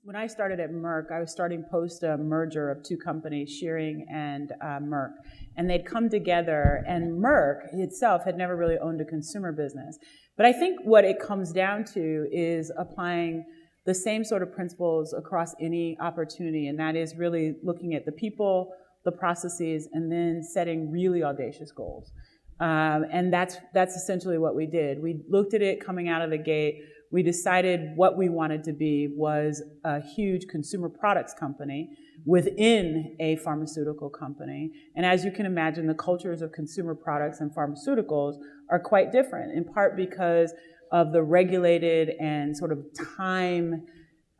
When I started at Merck, I was starting post a merger of two companies, Shearing and Merck. And they'd come together, and Merck itself had never really owned a consumer business. But I think what it comes down to is applying the same sort of principles across any opportunity, and that is really looking at the people, the processes, and then setting really audacious goals. And that's essentially what we did. We looked at it coming out of the gate. We decided what we wanted to be was a huge consumer products company within a pharmaceutical company. And as you can imagine, the cultures of consumer products and pharmaceuticals are quite different, in part because of the regulated and sort of timeline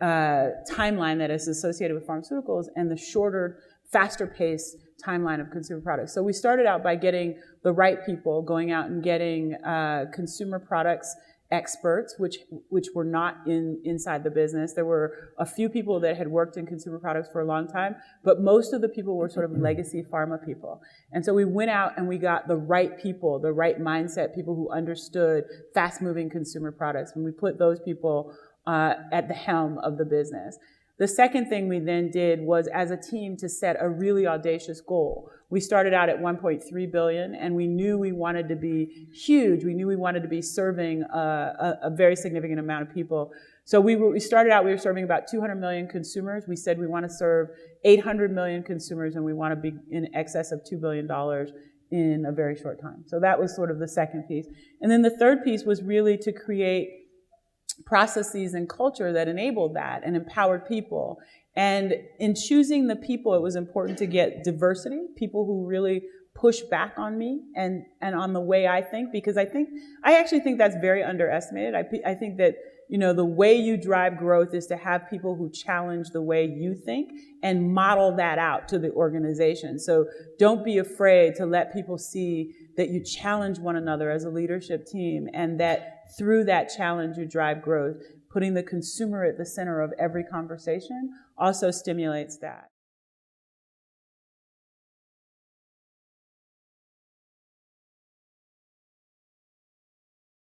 that is associated with pharmaceuticals and the shorter, faster paced timeline of consumer products. So we started out by getting the right people, going out and getting consumer products experts, which were not inside the business. There were a few people that had worked in consumer products for a long time, but most of the people were sort of legacy pharma people. And so we went out and we got the right people, the right mindset, people who understood fast-moving consumer products, and we put those people at the helm of the business. The second thing we then did was, as a team, to set a really audacious goal. We started out at 1.3 billion, and we knew we wanted to be huge. We knew we wanted to be serving a very significant amount of people. So we started out, we were serving about 200 million consumers. We said we want to serve 800 million consumers, and we want to be in excess of $2 billion in a very short time. So that was sort of the second piece. And then the third piece was really to create processes and culture that enabled that and empowered people. And in choosing the people, it was important to get diversity, people who really push back on me and on the way I think, because I actually think that's very underestimated. I think that, you know, the way you drive growth is to have people who challenge the way you think and model that out to the organization. So don't be afraid to let people see that you challenge one another as a leadership team, and that through that challenge you drive growth. Putting the consumer at the center of every conversation also stimulates that.